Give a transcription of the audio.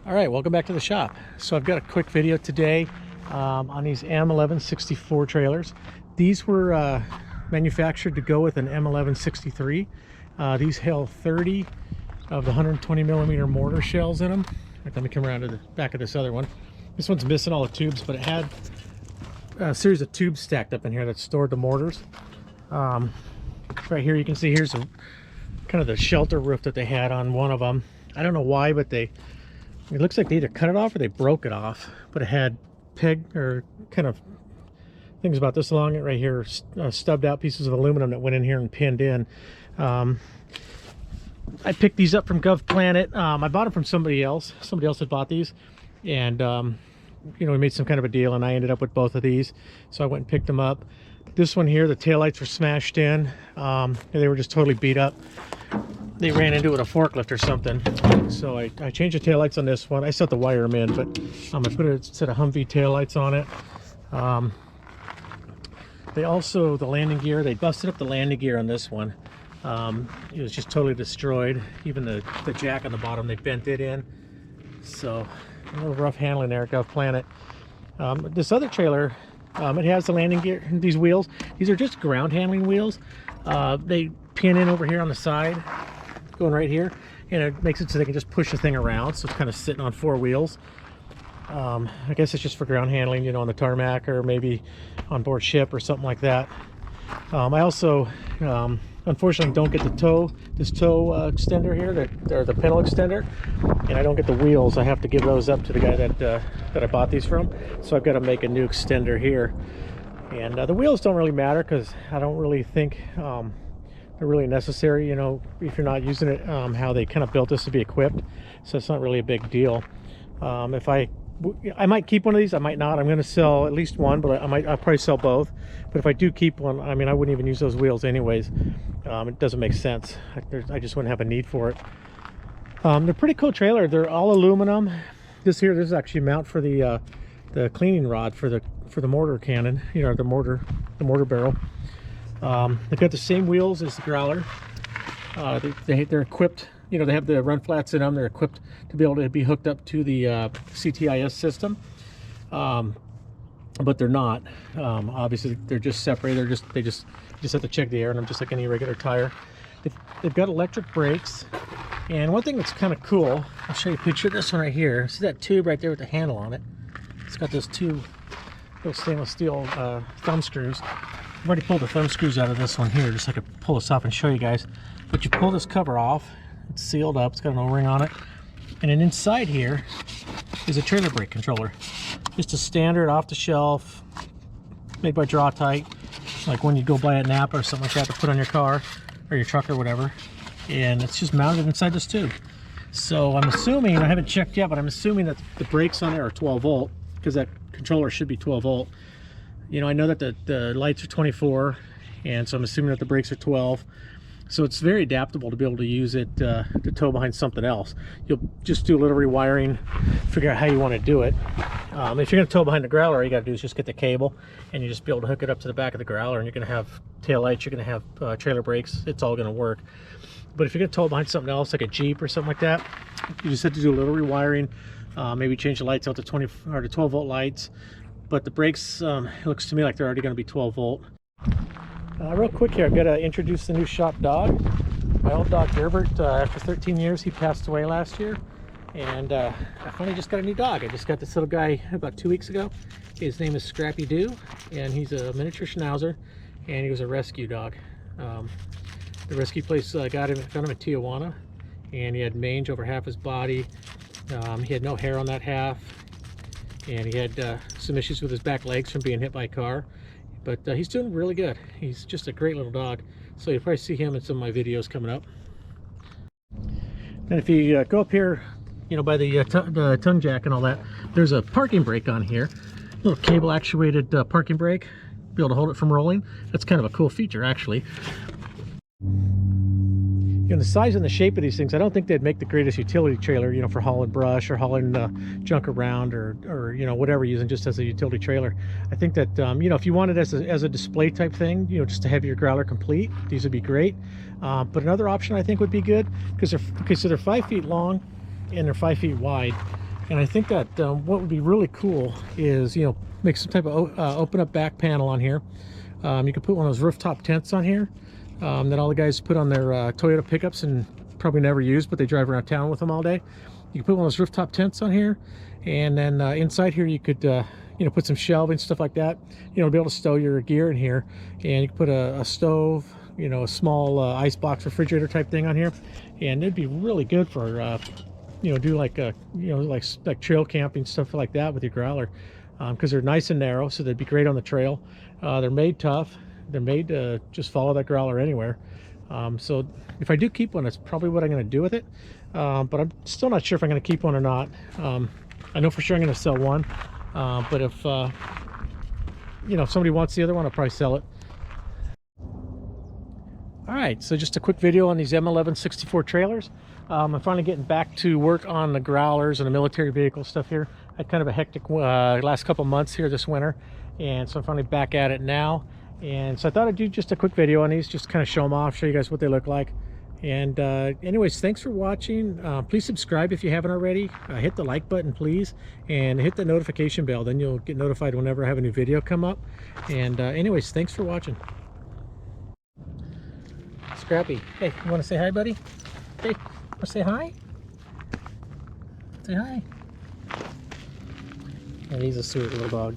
All right, welcome back to the shop. So I've got a quick video today on these M1164 trailers. These were manufactured to go with an M1163. These held 30 of the 120 millimeter mortar shells in them. Let me come around to the back of this other one. This one's missing all the tubes, but it had a series of tubes stacked up in here that stored the mortars. Right here you can see here's kind of the shelter roof that they had on one of them. I don't know why, but it looks like they either cut it off or they broke it off, but it had peg or kind of things about this along it right here, stubbed out pieces of aluminum that went in here and pinned in. I picked these up from GovPlanet. I bought them from somebody else. Somebody else had bought these, and you know, we made some kind of a deal, and I ended up with both of these, so I went and picked them up. This one here, the taillights were smashed in. They were just totally beat up. They ran into it with a forklift or something, so I changed the taillights on this one. I still have to wire them in, but I put a set of Humvee taillights on it. They also, the landing gear, they busted up the landing gear on this one. It was just totally destroyed. Even the jack on the bottom, they bent it in. So a little rough handling there at GovPlanet. This other trailer, it has the landing gear, these wheels. These are just ground handling wheels. They pin in over here on the side, going right here, and it makes it so they can just push the thing around, so it's kind of sitting on four wheels. I guess it's just for ground handling, you know, on the tarmac or maybe on board ship or something like that. I also unfortunately don't get this toe extender here, or the pedal extender, and I don't get the wheels. I have to give those up to the guy that I bought these from, so I've got to make a new extender here. And the wheels don't really matter because I don't really think they're really necessary, you know, if you're not using it, how they kind of built this to be equipped, so it's not really a big deal. I might keep one of these, I might not. I'm going to sell at least one, but I'll probably sell both. But if I do keep one, I mean, I wouldn't even use those wheels anyways. It doesn't make sense. I just wouldn't have a need for it. They're pretty cool trailer. They're all aluminum. This is actually a mount for the cleaning rod for the mortar cannon, you know, the mortar barrel. They've got the same wheels as the Growler. They're equipped, you know, they have the run flats in them. They're equipped to be able to be hooked up to the CTIS system, but they're not. Obviously, they're just separated. You just have to check the air in them, just like any regular tire. They've got electric brakes, and one thing that's kind of cool, I'll show you a picture of this one right here. See that tube right there with the handle on it? It's got those two little stainless steel thumb screws. I've already pulled the thumb screws out of this one here, just so I could pull this off and show you guys. But you pull this cover off, it's sealed up, it's got an O-ring on it, and then inside here is a trailer brake controller. Just a standard off-the-shelf, made by Draw Tight, like when you go buy a Napa or something like that to put on your car or your truck or whatever. And it's just mounted inside this tube. So I'm assuming, I haven't checked yet, but I'm assuming that the brakes on there are 12 volt, because that controller should be 12 volt. You know, I know that the lights are 24, and so I'm assuming that the brakes are 12. So it's very adaptable to be able to use it to tow behind something else. You'll just do a little rewiring, figure out how you want to do it. If you're going to tow behind the Growler, all you got to do is just get the cable, and you just be able to hook it up to the back of the Growler, and you're going to have tail lights, you're going to have trailer brakes. It's all going to work. But if you're going to tow behind something else, like a Jeep or something like that, you just have to do a little rewiring. Maybe change the lights out to 20 or to 12 volt lights. But the brakes, it looks to me like they're already going to be 12 volt. Real quick here, I've got to introduce the new shop dog. My old dog Gerbert, after 13 years, he passed away last year. And I finally just got a new dog. I just got this little guy about 2 weeks ago. His name is Scrappy Doo, and he's a miniature schnauzer, and he was a rescue dog. The rescue place found him in Tijuana, and he had mange over half his body. He had no hair on that half, and he had some issues with his back legs from being hit by a car, but he's doing really good. He's just a great little dog, so you'll probably see him in some of my videos coming up. And if you go up here, you know, by the tongue jack and all that, there's a parking brake on here, a little cable actuated parking brake, be able to hold it from rolling. That's kind of a cool feature, actually. You know, the size and the shape of these things, I don't think they'd make the greatest utility trailer, you know, for hauling brush or hauling junk around or you know, whatever, using just as a utility trailer. I think that you know, if you want it as a display type thing, you know, just to have your Growler complete, these would be great. But another option I think would be good, because they're 5 feet long and they're 5 feet wide. And I think that what would be really cool is, you know, make some type of open up back panel on here. You could put one of those rooftop tents on here that all the guys put on their Toyota pickups and probably never use, but they drive around town with them all day. You could put one of those rooftop tents on here, and then inside here you could you know, put some shelving, stuff like that. You know, be able to stow your gear in here, and you could put a stove, you know, a small ice box refrigerator type thing on here, and it'd be really good for you know, do like you know, like trail camping, stuff like that with your Growler, because they're nice and narrow, so they'd be great on the trail. They're made tough. They're made to just follow that Growler anywhere. So if I do keep one, that's probably what I'm going to do with it. But I'm still not sure if I'm going to keep one or not. I know for sure I'm going to sell one. But if you know, if somebody wants the other one, I'll probably sell it. All right, so just a quick video on these M1164 trailers. I'm finally getting back to work on the Growlers and the military vehicle stuff here. I had kind of a hectic last couple months here this winter, and so I'm finally back at it now. And so I thought I'd do just a quick video on these, just kind of show them off, show you guys what they look like. And anyways, thanks for watching. Please subscribe if you haven't already. Hit the like button, please, and hit the notification bell. Then you'll get notified whenever I have a new video come up. And anyways, thanks for watching. Scrappy, hey, you want to say hi, buddy? Hey, want to say hi? Say hi. And he's a sweet little dog.